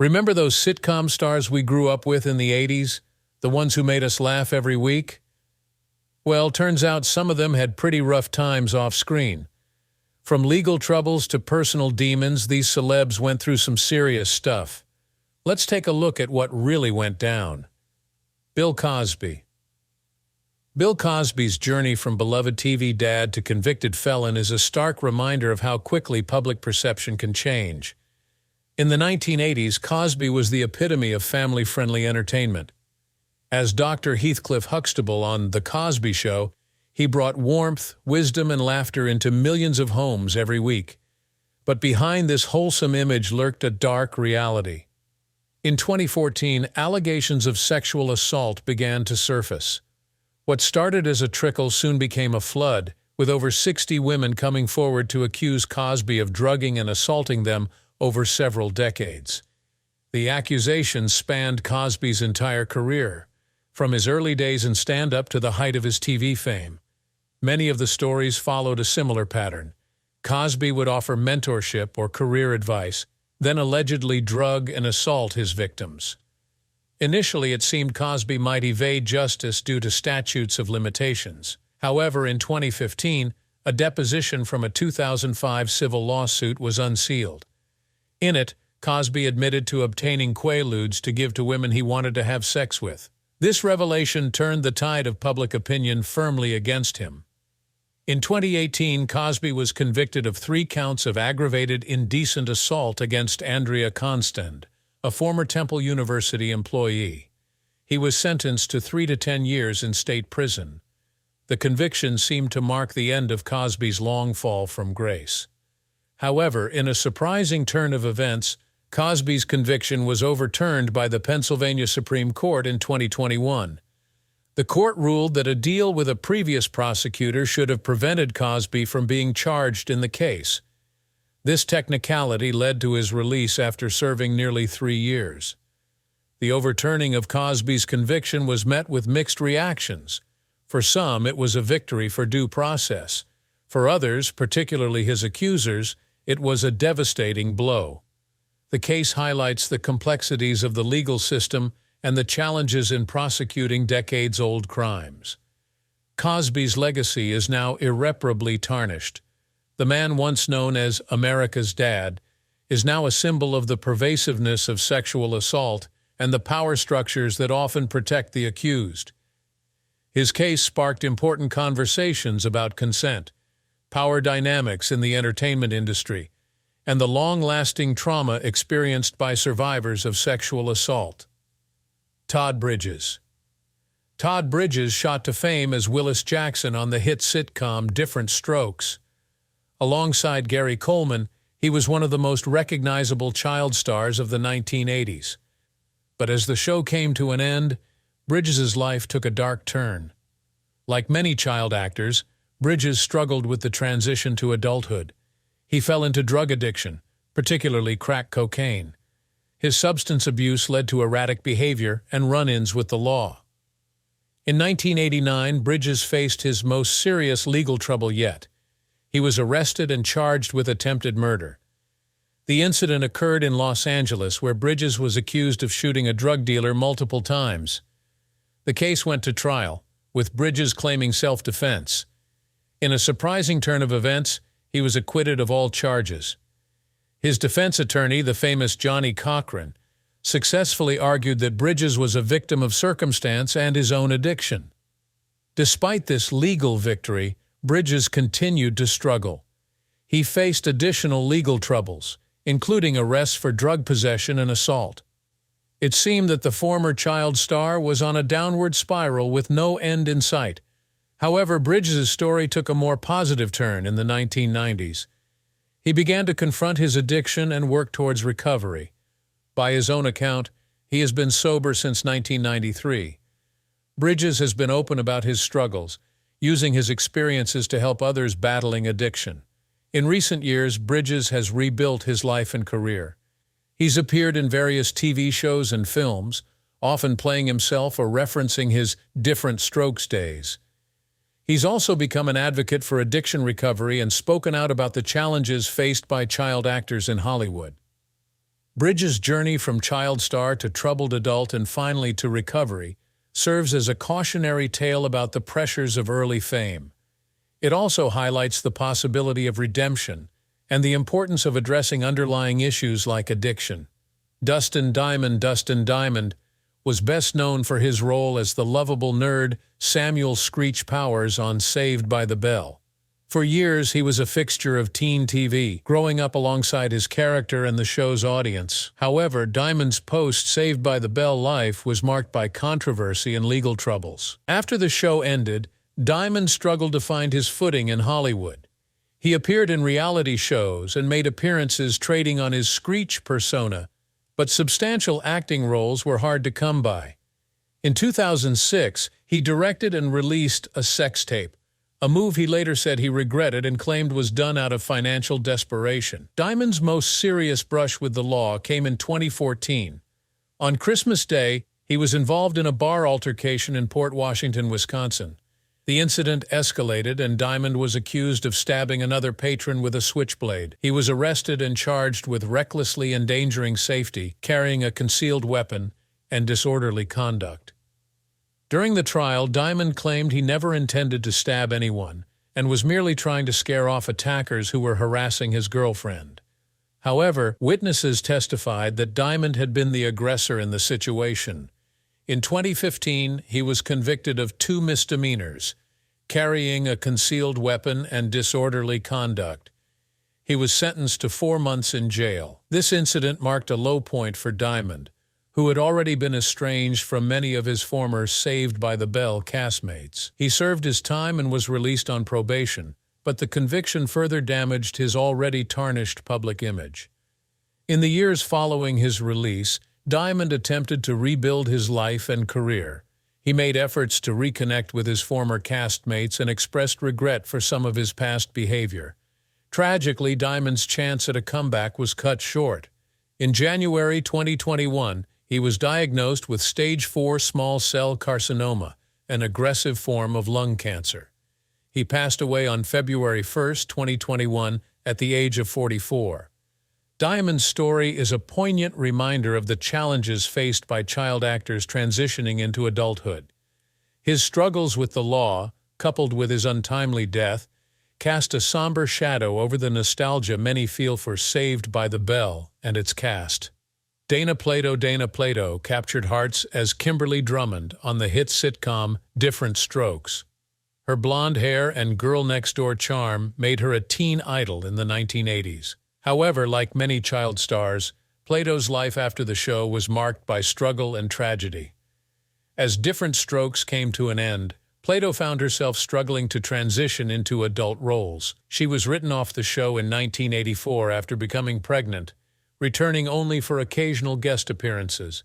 Remember those sitcom stars we grew up with in the 80s? The ones who made us laugh every week? Well, turns out some of them had pretty rough times off-screen. From legal troubles to personal demons, these celebs went through some serious stuff. Let's take a look at what really went down. Bill Cosby. Bill Cosby's journey from beloved TV dad to convicted felon is a stark reminder of how quickly public perception can change. In the 1980s, Cosby was the epitome of family-friendly entertainment. As Dr. Heathcliff Huxtable on The Cosby Show, he brought warmth, wisdom, and laughter into millions of homes every week. But behind this wholesome image lurked a dark reality. In 2014, allegations of sexual assault began to surface. What started as a trickle soon became a flood, with over 60 women coming forward to accuse Cosby of drugging and assaulting them over several decades. The accusations spanned Cosby's entire career, from his early days in stand-up to the height of his TV fame. Many of the stories followed a similar pattern. Cosby would offer mentorship or career advice, then allegedly drug and assault his victims. Initially, it seemed Cosby might evade justice due to statutes of limitations. However, in 2015, a deposition from a 2005 civil lawsuit was unsealed. In it, Cosby admitted to obtaining quaaludes to give to women he wanted to have sex with. This revelation turned the tide of public opinion firmly against him. In 2018, Cosby was convicted of 3 counts of aggravated indecent assault against Andrea Constand, a former Temple University employee. He was sentenced to 3 to 10 years in state prison. The conviction seemed to mark the end of Cosby's long fall from grace. However, in a surprising turn of events, Cosby's conviction was overturned by the Pennsylvania Supreme Court in 2021. The court ruled that a deal with a previous prosecutor should have prevented Cosby from being charged in the case. This technicality led to his release after serving nearly 3 years. The overturning of Cosby's conviction was met with mixed reactions. For some, it was a victory for due process. For others, particularly his accusers, it was a devastating blow. The case highlights the complexities of the legal system and the challenges in prosecuting decades-old crimes. Cosby's legacy is now irreparably tarnished. The man once known as America's Dad is now a symbol of the pervasiveness of sexual assault and the power structures that often protect the accused. His case sparked important conversations about consent, power dynamics in the entertainment industry, and the long-lasting trauma experienced by survivors of sexual assault. Todd Bridges. Todd Bridges shot to fame as Willis Jackson on the hit sitcom Different Strokes. Alongside Gary Coleman, he was one of the most recognizable child stars of the 1980s. But as the show came to an end, Bridges' life took a dark turn. Like many child actors, Bridges struggled with the transition to adulthood. He fell into drug addiction, particularly crack cocaine. His substance abuse led to erratic behavior and run-ins with the law. In 1989, Bridges faced his most serious legal trouble yet. He was arrested and charged with attempted murder. The incident occurred in Los Angeles, where Bridges was accused of shooting a drug dealer multiple times. The case went to trial, with Bridges claiming self-defense. In a surprising turn of events, he was acquitted of all charges. His defense attorney, the famous Johnny Cochran, successfully argued that Bridges was a victim of circumstance and his own addiction. Despite this legal victory, Bridges continued to struggle. He faced additional legal troubles, including arrests for drug possession and assault. It seemed that the former child star was on a downward spiral with no end in sight. However, Bridges' story took a more positive turn in the 1990s. He began to confront his addiction and work towards recovery. By his own account, he has been sober since 1993. Bridges has been open about his struggles, using his experiences to help others battling addiction. In recent years, Bridges has rebuilt his life and career. He's appeared in various TV shows and films, often playing himself or referencing his Different Strokes days. He's also become an advocate for addiction recovery and spoken out about the challenges faced by child actors in Hollywood. Bridges' journey from child star to troubled adult and finally to recovery serves as a cautionary tale about the pressures of early fame. It also highlights the possibility of redemption and the importance of addressing underlying issues like addiction. Dustin Diamond was best known for his role as the lovable nerd Samuel Screech Powers on Saved by the Bell. For years, he was a fixture of teen TV, growing up alongside his character and the show's audience. However, Diamond's post-Saved by the Bell life was marked by controversy and legal troubles. After the show ended, Diamond struggled to find his footing in Hollywood. He appeared in reality shows and made appearances trading on his Screech persona, but substantial acting roles were hard to come by. In 2006, he directed and released a sex tape, a move he later said he regretted and claimed was done out of financial desperation. Diamond's most serious brush with the law came in 2014. On Christmas Day, he was involved in a bar altercation in Port Washington, Wisconsin. The incident escalated, and Diamond was accused of stabbing another patron with a switchblade. He was arrested and charged with recklessly endangering safety, carrying a concealed weapon, and disorderly conduct. During the trial, Diamond claimed he never intended to stab anyone and was merely trying to scare off attackers who were harassing his girlfriend. However, witnesses testified that Diamond had been the aggressor in the situation. In 2015, he was convicted of 2 misdemeanors, carrying a concealed weapon and disorderly conduct. He was sentenced to 4 months in jail. This incident marked a low point for Diamond, who had already been estranged from many of his former Saved by the Bell castmates. He served his time and was released on probation, but the conviction further damaged his already tarnished public image. In the years following his release, Diamond attempted to rebuild his life and career. He made efforts to reconnect with his former castmates and expressed regret for some of his past behavior. Tragically, Diamond's chance at a comeback was cut short. In January 2021, he was diagnosed with stage 4 small cell carcinoma, an aggressive form of lung cancer. He passed away on February 1, 2021, at the age of 44. Diamond's story is a poignant reminder of the challenges faced by child actors transitioning into adulthood. His struggles with the law, coupled with his untimely death, cast a somber shadow over the nostalgia many feel for Saved by the Bell and its cast. Dana Plato captured hearts as Kimberly Drummond on the hit sitcom Different Strokes. Her blonde hair and girl-next-door charm made her a teen idol in the 1980s. However, like many child stars, Plato's life after the show was marked by struggle and tragedy. As Different Strokes came to an end, Plato found herself struggling to transition into adult roles. She was written off the show in 1984 after becoming pregnant, returning only for occasional guest appearances.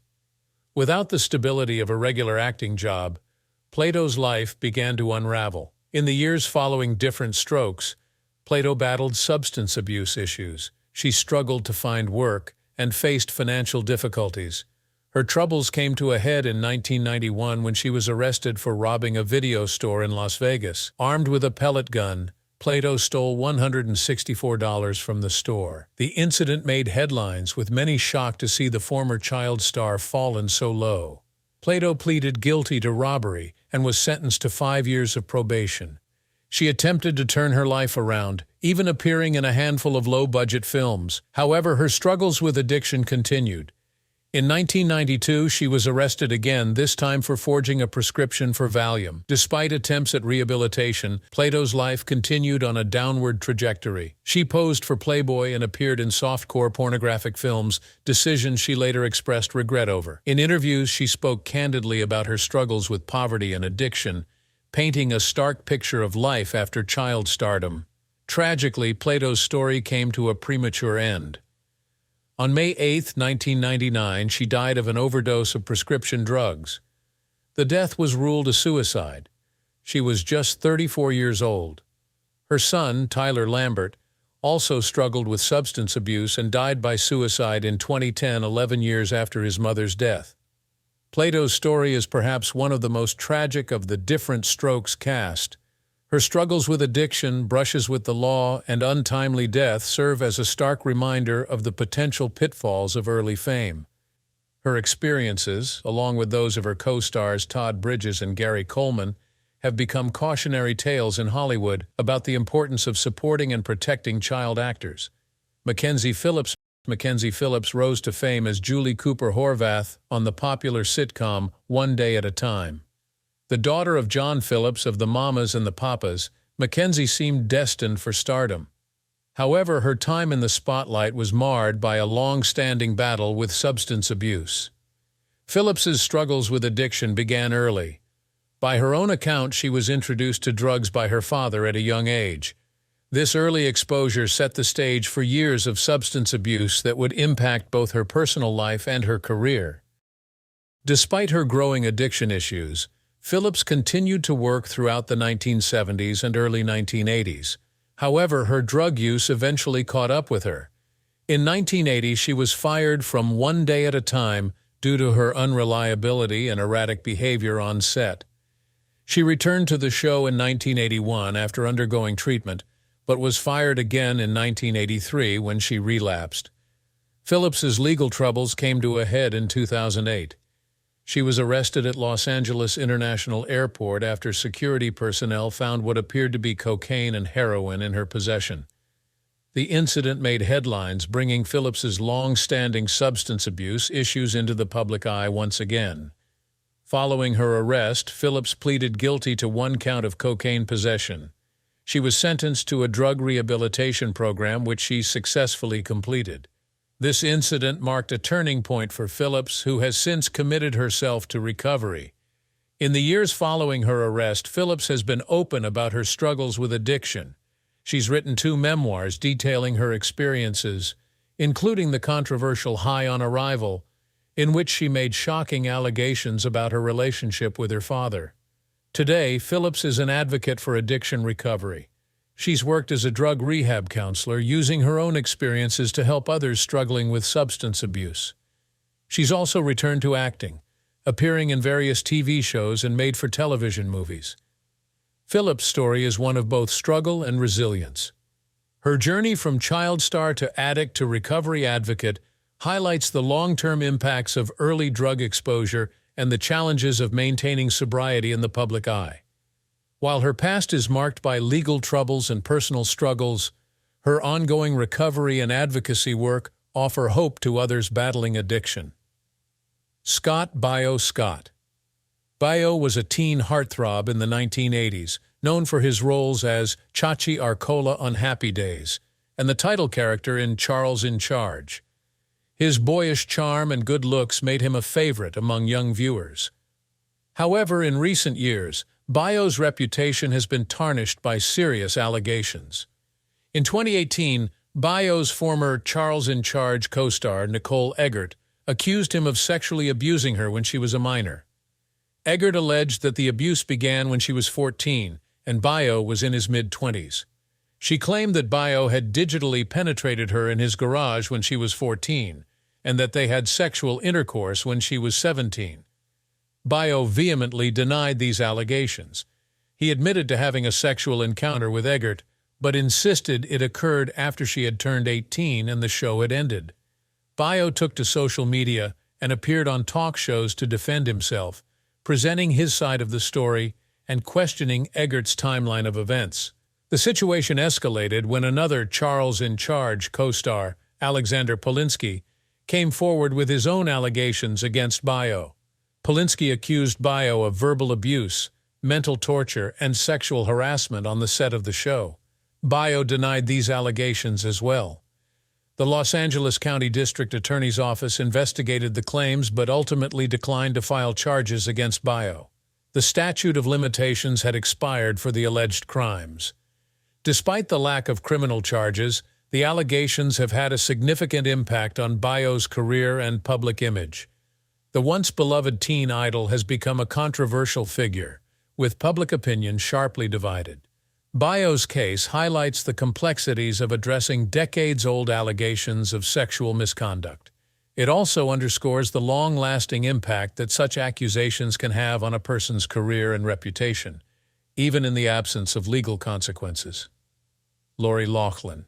Without the stability of a regular acting job, Plato's life began to unravel. In the years following Different Strokes, Plato battled substance abuse issues. She struggled to find work and faced financial difficulties. Her troubles came to a head in 1991 when she was arrested for robbing a video store in Las Vegas. Armed with a pellet gun, Plato stole $164 from the store. The incident made headlines, with many shocked to see the former child star fallen so low. Plato pleaded guilty to robbery and was sentenced to 5 years of probation. She attempted to turn her life around, even appearing in a handful of low-budget films. However, her struggles with addiction continued. In 1992, she was arrested again, this time for forging a prescription for Valium. Despite attempts at rehabilitation, Plato's life continued on a downward trajectory. She posed for Playboy and appeared in softcore pornographic films, decisions she later expressed regret over. In interviews, she spoke candidly about her struggles with poverty and addiction, painting a stark picture of life after child stardom. Tragically, Plato's story came to a premature end. On May 8, 1999, she died of an overdose of prescription drugs. The death was ruled a suicide. She was just 34 years old. Her son, Tyler Lambert, also struggled with substance abuse and died by suicide in 2010, 11 years after his mother's death. Plato's story is perhaps one of the most tragic of the Different Strokes cast. Her struggles with addiction, brushes with the law, and untimely death serve as a stark reminder of the potential pitfalls of early fame. Her experiences, along with those of her co-stars Todd Bridges and Gary Coleman, have become cautionary tales in Hollywood about the importance of supporting and protecting child actors. McKenzie Phillips rose to fame as Julie Cooper Horvath on the popular sitcom One Day at a Time. The daughter of John Phillips of the Mamas and the Papas, McKenzie seemed destined for stardom. However, her time in the spotlight was marred by a long-standing battle with substance abuse. Phillips's struggles with addiction began early. By her own account, she was introduced to drugs by her father at a young age. This early exposure set the stage for years of substance abuse that would impact both her personal life and her career. Despite her growing addiction issues, Phillips continued to work throughout the 1970s and early 1980s. However, her drug use eventually caught up with her. In 1980, she was fired from One Day at a Time due to her unreliability and erratic behavior on set. She returned to the show in 1981 after undergoing treatment, but was fired again in 1983 when she relapsed. Phillips's legal troubles came to a head in 2008. She was arrested at Los Angeles International Airport after security personnel found what appeared to be cocaine and heroin in her possession. The incident made headlines, bringing Phillips's long-standing substance abuse issues into the public eye once again. Following her arrest, Phillips pleaded guilty to one count of cocaine possession. She was sentenced to a drug rehabilitation program which she successfully completed. This incident marked a turning point for Phillips, who has since committed herself to recovery. In the years following her arrest, Phillips has been open about her struggles with addiction. She's written 2 memoirs detailing her experiences, including the controversial High on Arrival, in which she made shocking allegations about her relationship with her father. Today, Phillips is an advocate for addiction recovery. She's worked as a drug rehab counselor, using her own experiences to help others struggling with substance abuse. She's also returned to acting, appearing in various TV shows and made-for-television movies. Phillips' story is one of both struggle and resilience. Her journey from child star to addict to recovery advocate highlights the long-term impacts of early drug exposure and the challenges of maintaining sobriety in the public eye. While her past is marked by legal troubles and personal struggles, her ongoing recovery and advocacy work offer hope to others battling addiction. Scott Baio Scott. Baio was a teen heartthrob in the 1980s, known for his roles as Chachi Arcola on Happy Days and the title character in Charles in Charge. His boyish charm and good looks made him a favorite among young viewers. However, in recent years, Baio's reputation has been tarnished by serious allegations. In 2018, Baio's former Charles in Charge co-star Nicole Eggert accused him of sexually abusing her when she was a minor. Eggert alleged that the abuse began when she was 14 and Baio was in his mid-20s. She claimed that Baio had digitally penetrated her in his garage when she was 14, and that they had sexual intercourse when she was 17. Baio vehemently denied these allegations. He admitted to having a sexual encounter with Eggert, but insisted it occurred after she had turned 18 and the show had ended. Baio took to social media and appeared on talk shows to defend himself, presenting his side of the story and questioning Eggert's timeline of events. The situation escalated when another Charles in Charge co-star, Alexander Polinsky, came forward with his own allegations against Baio. Polinsky accused Baio of verbal abuse, mental torture, and sexual harassment on the set of the show. Baio denied these allegations as well. The Los Angeles County District Attorney's Office investigated the claims but ultimately declined to file charges against Baio. The statute of limitations had expired for the alleged crimes. Despite the lack of criminal charges, the allegations have had a significant impact on Baio's career and public image. The once beloved teen idol has become a controversial figure, with public opinion sharply divided. Baio's case highlights the complexities of addressing decades-old allegations of sexual misconduct. It also underscores the long-lasting impact that such accusations can have on a person's career and reputation. even in the absence of legal consequences. Loughlin.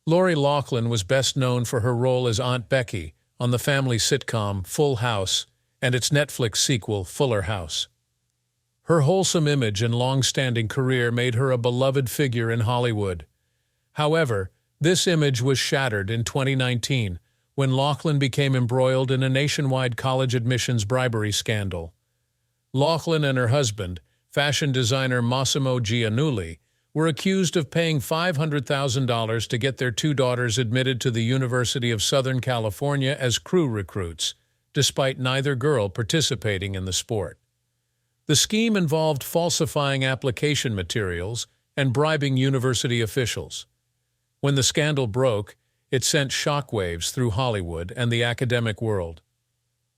Loughlin was best known for her role as Aunt Becky on the family sitcom Full House and its Netflix sequel, Fuller House. Her wholesome image and long-standing career made her a beloved figure in Hollywood. However, this image was shattered in 2019 when Loughlin became embroiled in a nationwide college admissions bribery scandal. Loughlin and her husband, fashion designer Massimo Giannulli, were accused of paying $500,000 to get their two daughters admitted to the University of Southern California as crew recruits, despite neither girl participating in the sport. The scheme involved falsifying application materials and bribing university officials. When the scandal broke, it sent shockwaves through Hollywood and the academic world.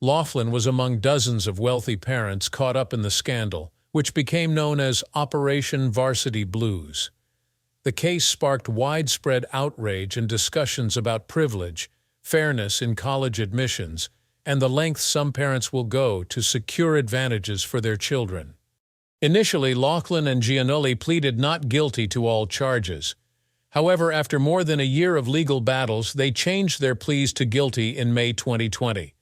Loughlin was among dozens of wealthy parents caught up in the scandal, which became known as Operation Varsity Blues. The case sparked widespread outrage and discussions about privilege, fairness in college admissions, and the lengths some parents will go to secure advantages for their children. Initially, Loughlin and Giannulli pleaded not guilty to all charges. However, after more than a year of legal battles, they changed their pleas to guilty in May 2020.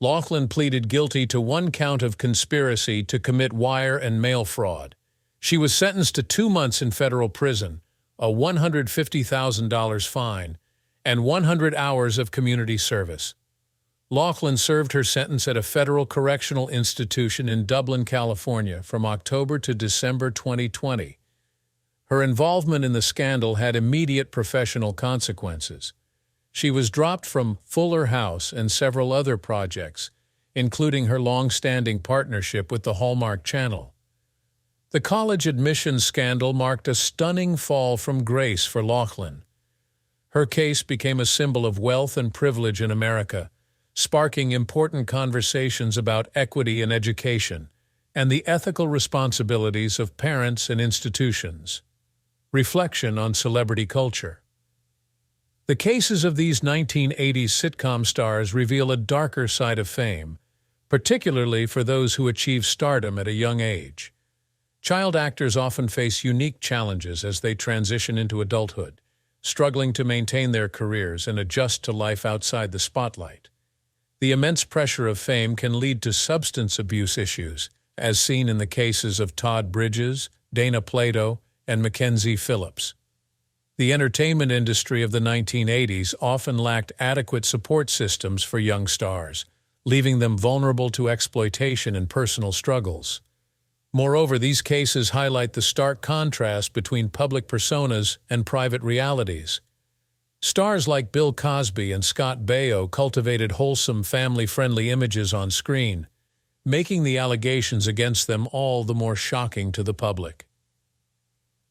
Loughlin pleaded guilty to one count of conspiracy to commit wire and mail fraud. She was sentenced to 2 months in federal prison, a $150,000 fine, and 100 hours of community service. Loughlin served her sentence at a federal correctional institution in Dublin, California, from October to December 2020. Her involvement in the scandal had immediate professional consequences. She was dropped from Fuller House and several other projects, including her long-standing partnership with the Hallmark Channel. The college admissions scandal marked a stunning fall from grace for Loughlin. Her case became a symbol of wealth and privilege in America, sparking important conversations about equity in education and the ethical responsibilities of parents and institutions. Reflection on celebrity culture. The cases of these 1980s sitcom stars reveal a darker side of fame, particularly for those who achieve stardom at a young age. Child actors often face unique challenges as they transition into adulthood, struggling to maintain their careers and adjust to life outside the spotlight. The immense pressure of fame can lead to substance abuse issues, as seen in the cases of Todd Bridges, Plato, and McKenzie Phillips. The entertainment industry of the 1980s often lacked adequate support systems for young stars, leaving them vulnerable to exploitation and personal struggles. Moreover, these cases highlight the stark contrast between public personas and private realities. Stars like Bill Cosby and Scott Baio cultivated wholesome, family-friendly images on screen, making the allegations against them all the more shocking to the public.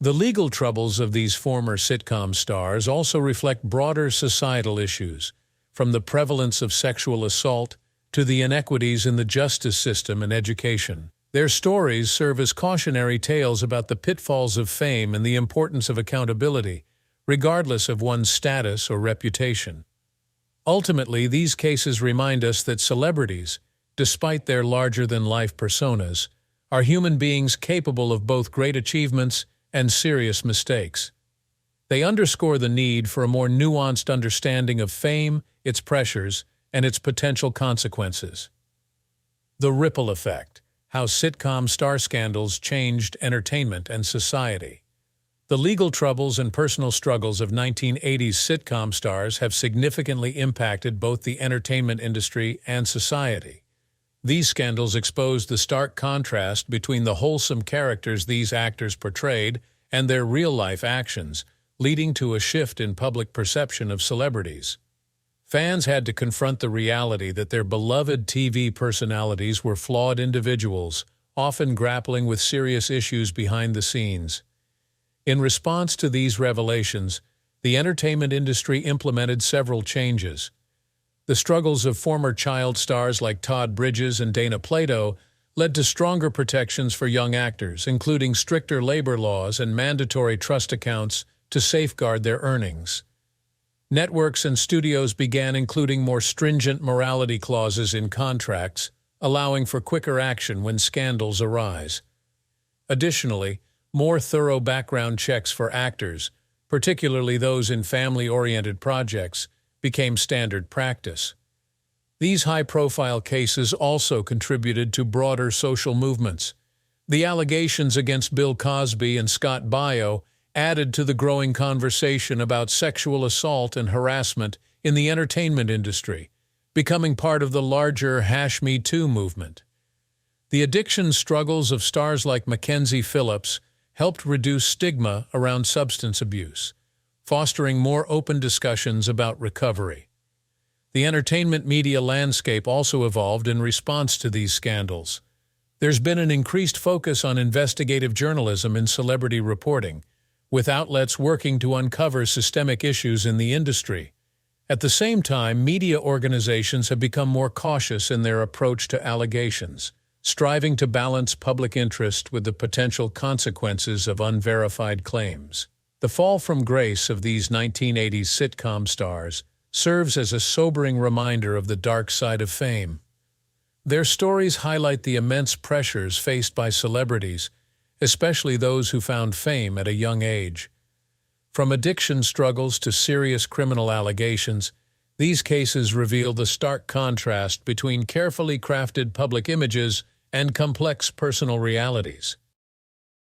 The legal troubles of these former sitcom stars also reflect broader societal issues, from the prevalence of sexual assault to the inequities in the justice system and education. Their stories serve as cautionary tales about the pitfalls of fame and the importance of accountability, regardless of one's status or reputation. Ultimately, these cases remind us that celebrities, despite their larger-than-life personas, are human beings capable of both great achievements and serious mistakes. They underscore the need for a more nuanced understanding of fame, its pressures, and its potential consequences. The ripple effect: how sitcom star scandals changed entertainment and society. The legal troubles and personal struggles of 1980s sitcom stars have significantly impacted both the entertainment industry and society. These scandals exposed the stark contrast between the wholesome characters these actors portrayed and their real-life actions, leading to a shift in public perception of celebrities. Fans had to confront the reality that their beloved TV personalities were flawed individuals, often grappling with serious issues behind the scenes. In response to these revelations, the entertainment industry implemented several changes. The struggles of former child stars like Todd Bridges and Plato led to stronger protections for young actors, including stricter labor laws and mandatory trust accounts to safeguard their earnings. Networks and studios began including more stringent morality clauses in contracts, allowing for quicker action when scandals arise. Additionally, more thorough background checks for actors, particularly those in family-oriented projects, became standard practice. These high-profile cases also contributed to broader social movements. The allegations against Bill Cosby and Scott Baio added to the growing conversation about sexual assault and harassment in the entertainment industry, becoming part of the larger #Me Too movement. The addiction struggles of stars like McKenzie Phillips helped reduce stigma around substance abuse, fostering more open discussions about recovery. The entertainment media landscape also evolved in response to these scandals. There's been an increased focus on investigative journalism in celebrity reporting, with outlets working to uncover systemic issues in the industry. At the same time, media organizations have become more cautious in their approach to allegations, striving to balance public interest with the potential consequences of unverified claims. The fall from grace of these 1980s sitcom stars serves as a sobering reminder of the dark side of fame. Their stories highlight the immense pressures faced by celebrities, especially those who found fame at a young age. From addiction struggles to serious criminal allegations, these cases reveal the stark contrast between carefully crafted public images and complex personal realities.